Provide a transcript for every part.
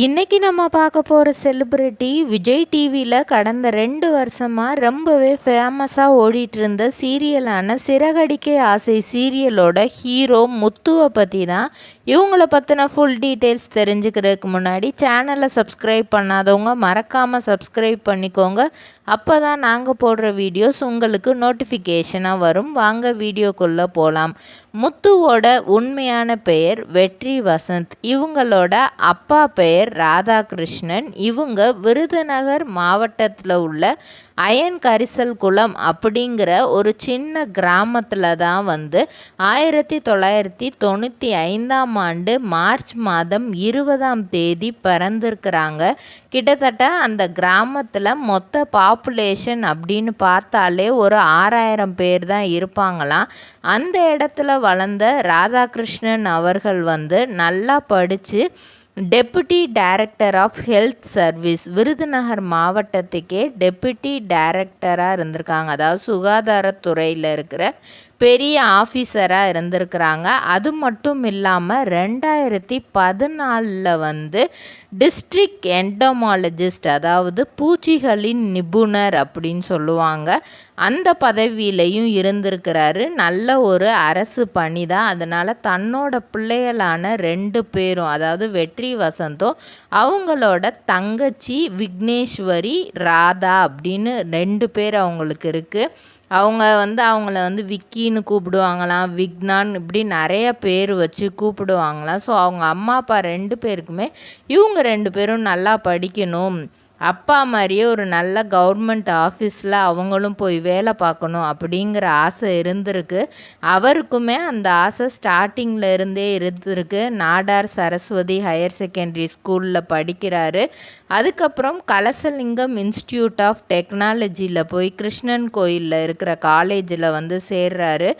இன்னைக்கு நம்ம பார்க்க போகிற செலிப்ரிட்டி விஜய் டிவியில் கடந்த 2 வருஷமாக ரொம்பவே ஃபேமஸாக ஓடிட்டு இருந்த சீரியலான சிறகடிக்க ஆசை சீரியலோட ஹீரோ முத்துவை பற்றி தான். இவங்கள பற்றின ஃபுல் டீட்டெயில்ஸ் தெரிஞ்சுக்கிறதுக்கு முன்னாடி சேனலை சப்ஸ்கிரைப் பண்ணாதவங்க மறக்காமல் சப்ஸ்கிரைப் பண்ணிக்கோங்க. அப்போ தான் நாங்கள் போடுற வீடியோஸ் உங்களுக்கு நோட்டிஃபிகேஷனாக வரும். வாங்க வீடியோக்குள்ளே போகலாம். முத்துவோட உண்மையான பெயர் வெற்றி வசந்த். இவங்களோட அப்பா பெயர் ராதாகிருஷ்ணன். இவங்க விருதுநகர் மாவட்டத்தில் உள்ள அயன் கரிசல் குளம் அப்படிங்கிற ஒரு சின்ன கிராமத்தில் தான் 1995 மார்ச் மாதம் 20 பிறந்திருக்கிறாங்க. கிட்டத்தட்ட அந்த கிராமத்தில் மொத்த பாப்புலேஷன் அப்படின்னு பார்த்தாலே ஒரு 6000 பேர் தான் இருப்பாங்களாம். அந்த இடத்துல வளர்ந்த ராதாகிருஷ்ணன் அவர்கள் நல்லா படித்து deputy director of health service, Virudhunagar மாவட்டத்துக்கே டெப்புட்டி டைரக்டராக இருந்திருக்காங்க. அதாவது சுகாதாரத்துறையில் இருக்கிற பெரிய ஆஃபீஸராக இருந்திருக்கிறாங்க. அது மட்டும் இல்லாமல் 2014 டிஸ்ட்ரிக்ட் என்டமாலஜிஸ்ட், அதாவது பூச்சிகளின் நிபுணர் அப்படின்னு சொல்லுவாங்க, அந்த பதவியிலையும் இருந்திருக்கிறாரு. நல்ல ஒரு அரசு பணி தான். அதனால் தன்னோட பிள்ளைகளான 2 பேரும், அதாவது வெற்றி வசந்தும் அவங்களோட தங்கச்சி விக்னேஸ்வரி ராதா அப்படின்னு 2 பேர் அவங்களுக்கு இருக்குது. அவங்க அவங்கள விக்கின்னு கூப்பிடுவாங்களாம், விக்னான், இப்படி நிறைய பேர் வச்சு கூப்பிடுவாங்களாம். ஸோ அவங்க அம்மா அப்பா 2 பேருக்குமே இவங்க 2 பேரும் நல்லா படிக்கணும், அப்பா மாதிரியே ஒரு நல்ல கவர்மெண்ட் ஆஃபீஸில் அவங்களும் போய் வேலை பார்க்கணும் அப்படிங்கிற ஆசை இருந்திருக்கு. அவருக்குமே அந்த ஆசை ஸ்டார்டிங்கில் இருந்தே இருந்திருக்கு. நாடார் சரஸ்வதி ஹையர் செகண்டரி ஸ்கூலில் படிக்கிறாரு. அதுக்கப்புறம் கலசலிங்கம் இன்ஸ்டியூட் ஆஃப் டெக்னாலஜியில் போய் கிருஷ்ணன் கோயிலில் இருக்கிற காலேஜில் சேர்றாரு.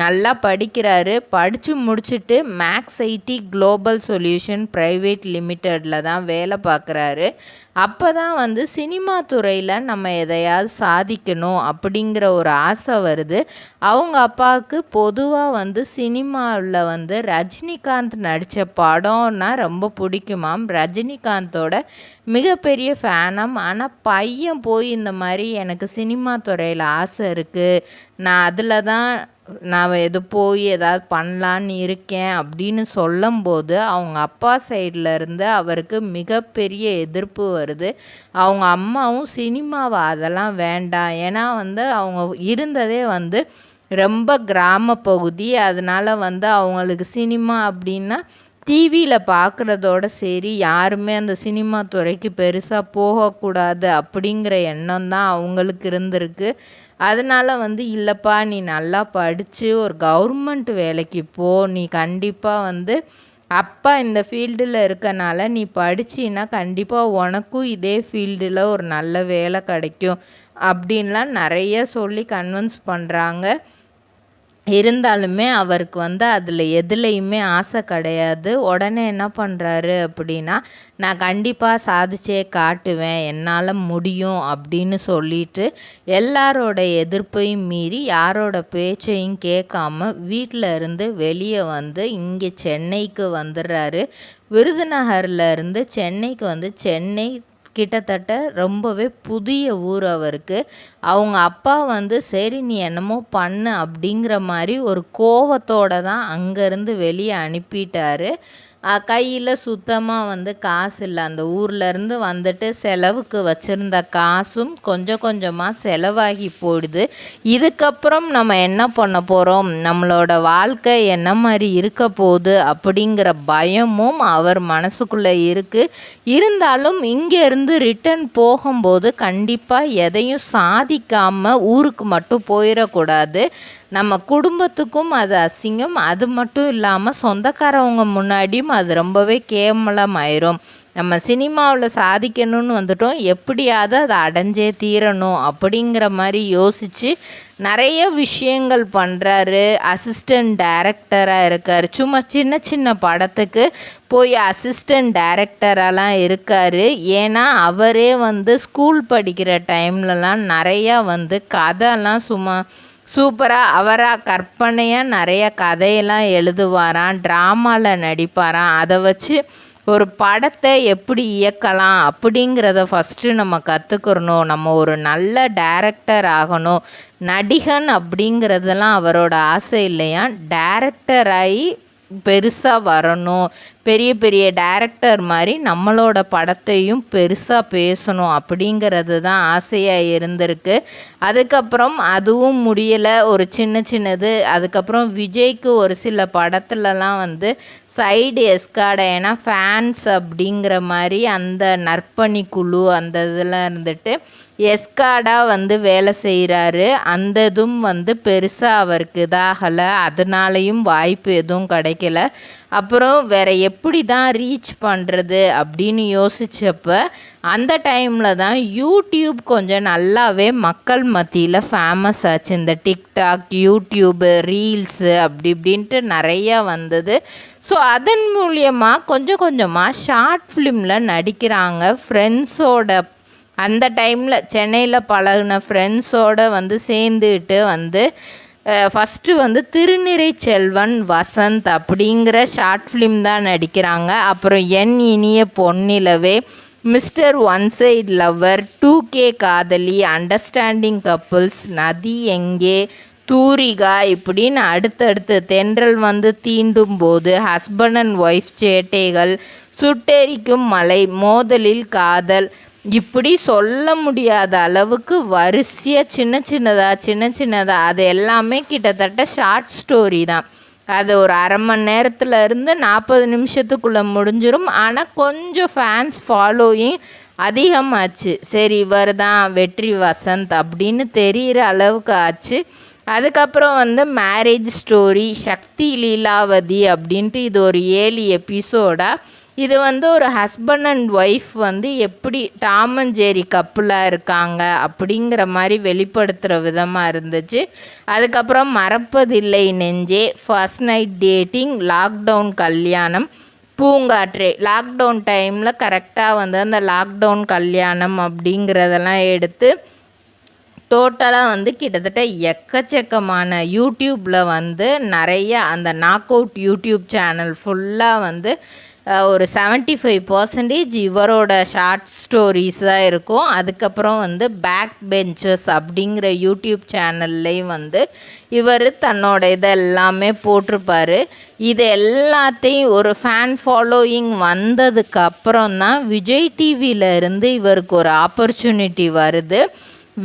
நல்லா படிக்கிறாரு. படித்து முடிச்சுட்டு Max IT global solution private லிமிட்டடில் தான் வேலை பார்க்குறாரு. அப்போ தான் சினிமா துறையில் நம்ம எதையாவது சாதிக்கணும் அப்படிங்கிற ஒரு ஆசை வருது. அவங்க அப்பாவுக்கு பொதுவாக சினிமாவில் ரஜினிகாந்த் நடித்த படம்னா ரொம்ப பிடிக்குமாம். ரஜினிகாந்தோட மிகப்பெரிய ஃபேனாம். ஆனால் பையன் போய் இந்த மாதிரி எனக்கு சினிமா துறையில் ஆசை இருக்குது, நான் அதில் தான் போய் ஏதாவது பண்ணலான்னு இருக்கேன் அப்படின்னு சொல்லும்போது அவங்க அப்பா சைடில் இருந்து அவருக்கு மிகப்பெரிய எதிர்ப்பு வருது. அவங்க அம்மாவும் சினிமாவை அதெல்லாம் வேண்டாம், ஏன்னா அவங்க இருந்ததே ரொம்ப கிராம பகுதி. அதனால் அவங்களுக்கு சினிமா அப்படின்னா டிவியில் பார்க்குறதோட சரி, யாருமே அந்த சினிமா துறைக்கு பெருசாக போகக்கூடாது அப்படிங்கிற எண்ணம் தான் அவங்களுக்கு இருந்திருக்கு. அதனால் இல்லைப்பா, நீ நல்லா படித்து ஒரு கவர்மெண்ட் வேலைக்கு போ, நீ கண்டிப்பாக அப்பா இந்த ஃபீல்டில் இருக்கனால நீ படிச்சின்னா கண்டிப்பாக உனக்கும் இதே ஃபீல்டில் ஒரு நல்ல வேலை கிடைக்கும் அப்படின்லாம் நிறைய சொல்லி கன்வின்ஸ் பண்ணுறாங்க. இருந்தாலுமே அவருக்கு அதில் எதுலேயுமே ஆசை கிடையாது. உடனே என்ன பண்ணுறாரு அப்படின்னா, நான் கண்டிப்பாக சாதிச்சே காட்டுவேன், என்னால் முடியும் அப்படின்னு சொல்லிட்டு எல்லாரோட எதிர்ப்பையும் மீறி யாரோட பேச்சையும் கேட்காம வீட்டில் இருந்து வெளியே இங்கே சென்னைக்கு வந்துடுறாரு. விருதுநகரில் இருந்து சென்னைக்கு சென்னை கிட்டத்தட்ட ரொம்பவே புதிய ஊர் அவருக்கு. அவங்க அப்பா சரி நீ என்னமோ பண்ணு அப்படிங்கிற மாதிரி ஒரு கோவத்தோடு தான் அங்கேருந்து வெளியே அனுப்பிட்டாரு. கையில் சுத்தமாக காசு இல்லை. அந்த ஊர்லேருந்து வந்துட்டு செலவுக்கு வச்சுருந்த காசும் கொஞ்சம் கொஞ்சமாக செலவாகி போயிடுது. இதுக்கப்புறம் நம்ம என்ன பண்ண போகிறோம், நம்மளோட வாழ்க்கை என்ன மாதிரி இருக்க போகுது அப்படிங்கிற பயமும் அவர் மனசுக்குள்ளே இருக்குது. இருந்தாலும் இங்கேருந்து ரிட்டன் போகும்போது கண்டிப்பாக எதையும் சாதிக்காமல் ஊருக்கு மட்டும் போயிடக்கூடாது. நம்ம குடும்பத்துக்கும் அது அசிங்கம். அது மட்டும் இல்லாமல் சொந்தக்காரவங்க முன்னாடியும் அது ரொம்பவே கேவலமாயிரும். நம்ம சினிமாவில் சாதிக்கணும்னு வந்துட்டோம், எப்படியாவது அதை அடைஞ்சே தீரணும் அப்படிங்கிற மாதிரி யோசித்து நிறைய விஷயங்கள் பண்ணுறாரு. அசிஸ்டண்ட் டைரக்டராக இருக்கார். சும்மா சின்ன சின்ன படத்துக்கு போய் அசிஸ்டண்ட் டைரக்டரெல்லாம் இருக்கார். ஏன்னா அவரே ஸ்கூல் படிக்கிற டைம்லலாம் நிறையா கதைலாம் சும்மா சூப்பராக அவராக கற்பனையாக நிறைய கதையெல்லாம் எழுதுவாராம், ட்ராமாவில் நடிப்பாராம். அதை வச்சு ஒரு படத்தை எப்படி இயக்கலாம் அப்படிங்கிறத ஃபஸ்ட்டு நம்ம கற்றுக்கிறணும். நம்ம ஒரு நல்ல டைரக்டர் ஆகணும். நடிகன் அப்படிங்கிறதெல்லாம் அவரோட ஆசை இல்லையா, டைரக்டராகி பெருசாக வரணும், பெரிய பெரிய டைரக்டர் மாதிரி நம்மளோட படத்தையும் பெருசாக பேசணும் அப்படிங்கிறது தான் ஆசையாக இருந்திருக்கு. அதுக்கப்புறம் அதுவும் முடியலை, ஒரு சின்ன சின்னது. அதுக்கப்புறம் விஜய்க்கு ஒரு சில படத்துலலாம் வந்து சைடு எஸ்கார்டு, ஏன்னா ஃபேன்ஸ் அப்படிங்கிற மாதிரி அந்த நற்பணி குழு அந்த இதில் இருந்துட்டு எஸ்கார்டாக வந்து வேலை செய்கிறாரு. அந்த இதுவும் வந்து பெருசாக அவருக்கு இதாகலை, அதனாலையும் வாய்ப்பு எதுவும் கிடைக்கல. அப்புறம் வேறு எப்படி தான் ரீச் பண்ணுறது அப்படின்னு யோசித்தப்ப அந்த டைமில் தான் யூடியூப் கொஞ்சம் நல்லாவே மக்கள் மத்தியில் ஃபேமஸ் ஆச்சு. இந்த டிக்டாக், யூடியூபு, ரீல்ஸு அப்படி இப்படின்ட்டு நிறையா வந்தது. ஸோ அதன் மூலியமாக கொஞ்சம் கொஞ்சமாக ஷார்ட் ஃபிலிமில் நடிக்கிறாங்க. ஃப்ரெண்ட்ஸோட அந்த டைமில் சென்னையில் பழகின ஃப்ரெண்ட்ஸோடு வந்து சேர்ந்துக்கிட்டு வந்து ஃபஸ்ட்டு வந்து திருநிறை செல்வன் வசந்த் அப்படிங்கிற ஷார்ட் ஃபிலிம் தான் நடிக்கிறாங்க. அப்புறம் En Iniya Ponnilave, mister one side lover, 2K காதலி, அண்டர்ஸ்டாண்டிங் கப்புள்ஸ், நதி எங்கே, தூரிகா இப்படின்னு அடுத்தடுத்து, தென்றல் வந்து தீண்டும் போது, ஹஸ்பண்ட் அண்ட் ஒய்ஃப் சேட்டைகள், சுட்டெரிக்கும் மலை, மோதலில் காதல், இப்படி சொல்ல முடியாத அளவுக்கு வரிசையாக சின்ன சின்னதாக அது எல்லாமே கிட்டத்தட்ட ஷார்ட் ஸ்டோரி தான். அது ஒரு அரை மணி நேரத்தில் இருந்து 40 நிமிஷத்துக்குள்ளே முடிஞ்சிடும். ஆனால் கொஞ்சம் ஃபேன்ஸ் ஃபாலோயிங் அதிகமாச்சு. சரி, இவர் தான் வெற்றி வசந்த் அப்படின்னு தெரிகிற அளவுக்கு ஆச்சு. அதுக்கப்புறம் வந்து மேரேஜ் ஸ்டோரி, சக்தி லீலாவதி அப்படின்ட்டு இது ஒரு 7 எபிசோடாக. இது வந்து ஒரு ஹஸ்பண்ட் அண்ட் ஒய்ஃப் வந்து எப்படி டாம் அண்ட் ஜெரி கப்புளாக இருக்காங்க அப்படிங்கிற மாதிரி வெளிப்படுத்துகிற விதமாக இருந்துச்சு. அதுக்கப்புறம் மறப்பதில்லை நெஞ்சே, ஃபர்ஸ்ட் நைட் டேட்டிங், லாக்டவுன் கல்யாணம், பூங்காற்றே. லாக்டவுன் டைமில் கரெக்டாக வந்து அந்த லாக்டவுன் கல்யாணம் அப்படிங்கிறதெல்லாம் எடுத்து டோட்டலாக வந்து கிட்டத்தட்ட எக்கச்சக்கமான யூடியூப்பில் வந்து நிறைய அந்த நாக் அவுட் யூடியூப் சேனல் ஃபுல்லாக வந்து ஒரு 75% இவரோட ஷார்ட் ஸ்டோரிஸ் தான் இருக்கும். அதுக்கப்புறம் வந்து பேக் பெஞ்சஸ் அப்படிங்கிற யூடியூப் சேனல்லையும் வந்து இவர் தன்னோட இதெல்லாமே போட்டிருப்பார். இது எல்லாத்தையும் ஒரு ஃபேன் ஃபாலோயிங் வந்ததுக்கு அப்புறம் தான் விஜய் டிவியிலேருந்து இவருக்கு ஒரு ஆப்பர்ச்சுனிட்டி வருது.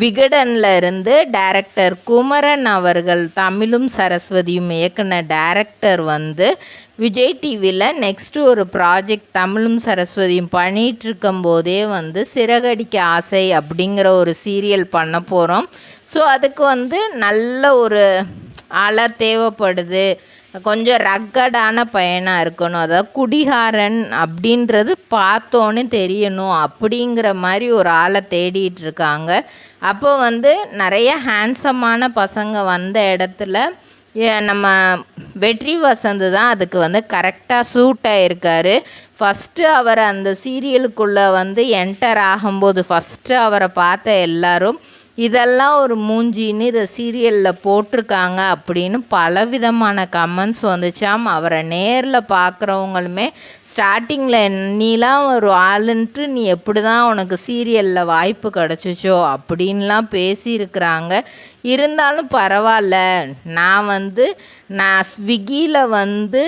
விகடனில் இருந்து டைரக்டர் குமரன் அவர்கள், தமிழும் சரஸ்வதியும் இயக்குன டைரக்டர் வந்து விஜய் டிவியில் நெக்ஸ்ட்டு ஒரு ப்ராஜெக்ட் தமிழும் சரஸ்வதியும் பண்ணிகிட்ருக்கும் போதே வந்து சிறகடிக்க ஆசை அப்படிங்கிற ஒரு சீரியல் பண்ண போகிறோம். ஸோ அதுக்கு வந்து நல்ல ஒரு ஆளாக தேவைப்படுது. கொஞ்சம் ரக்கடான பையனாக இருக்கணும், அதாவது குடிகாரன் அப்படின்றது பார்த்தோன்னு தெரியணும் அப்படிங்கிற மாதிரி ஒரு ஆளை தேடிட்டு இருக்காங்க. அப்போ வந்து நிறைய ஹேண்ட்ஸமான பசங்க வந்த இடத்துல நம்ம வெற்றி வசந்த் தான் அதுக்கு வந்து கரெக்டாக சூட் ஆகிருக்காரு. ஃபஸ்ட்டு அவர் அந்த சீரியலுக்குள்ளே வந்து என்டர் ஆகும்போது ஃபஸ்ட்டு அவரை பார்த்த எல்லாரும் இதெல்லாம் ஒரு மூஞ்சின்னு இதை சீரியலில் போட்டிருக்காங்க அப்படின்னு பலவிதமான கமெண்ட்ஸ் வந்துச்சாம். அவரை நேரில் பார்க்குறவங்களுமே ஸ்டார்டிங்கில் நீலாம் ஒரு ஆளுன்ட்டு நீ எப்படி தான் உனக்கு சீரியலில் வாய்ப்பு கிடச்சிச்சோ அப்படின்லாம் பேசியிருக்கிறாங்க. இருந்தாலும் பரவாயில்ல, நான் ஸ்விக்கியில் வந்து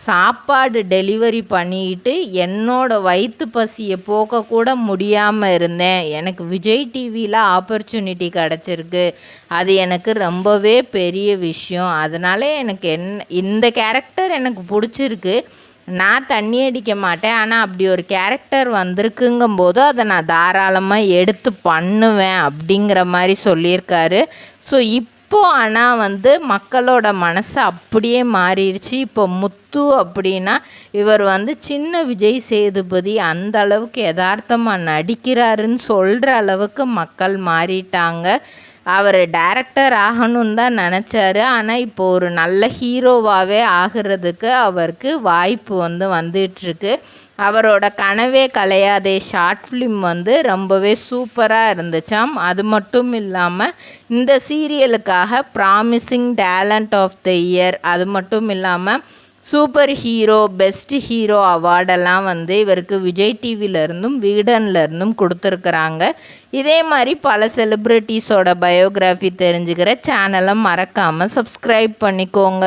சாப்பாடு டெலிவரி பண்ணிக்கிட்டு என்னோடய வயிற்று பசியை போக்கக்கூட முடியாமல் இருந்தேன். எனக்கு விஜய் டிவியில் ஆப்பர்ச்சுனிட்டி கிடச்சிருக்கு, அது எனக்கு ரொம்பவே பெரிய விஷயம். அதனால் எனக்கு இந்த கேரக்டர் எனக்கு பிடிச்சிருக்கு. நான் தண்ணி அடிக்க மாட்டேன், ஆனால் அப்படி ஒரு கேரக்டர் வந்திருக்குங்கும்போது அதை நான் தாராளமாக எடுத்து பண்ணுவேன் அப்படிங்கிற மாதிரி சொல்லியிருக்காரு. ஸோ இப்போது ஆனால் வந்து மக்களோட மனசு அப்படியே மாறிடுச்சு. இப்போ முத்து அப்படின்னா இவர் வந்து சின்ன விஜய் சேதுபதி அந்த அளவுக்கு யதார்த்தமாக நடிக்கிறாருன்னு சொல்கிற அளவுக்கு மக்கள் மாறிட்டாங்க. அவர் டைரக்டர் ஆகணும்னு தான் நினச்சாரு. ஆனால் இப்போது ஒரு நல்ல ஹீரோவாகவே ஆகிறதுக்கு அவருக்கு வாய்ப்பு வந்து வந்துட்டுருக்கு. அவரோட கனவே கலையாதே ஷார்ட் ஃபிலிம் வந்து ரொம்பவே சூப்பராக இருந்துச்சாம். அது மட்டும் இல்லாமல் இந்த சீரியலுக்காக promising talent of the year, அது மட்டும் இல்லாமல் சூப்பர் ஹீரோ, பெஸ்ட் ஹீரோ அவார்டெல்லாம் வந்து இவருக்கு விஜய் டிவிலேருந்தும் விகடன்லேருந்தும் கொடுத்துருக்குறாங்க. இதே மாதிரி பல செலிப்ரிட்டிஸோட பயோகிராஃபி தெரிஞ்சுக்கிற சேனலை மறக்காமல் சப்ஸ்கிரைப் பண்ணிக்கோங்க.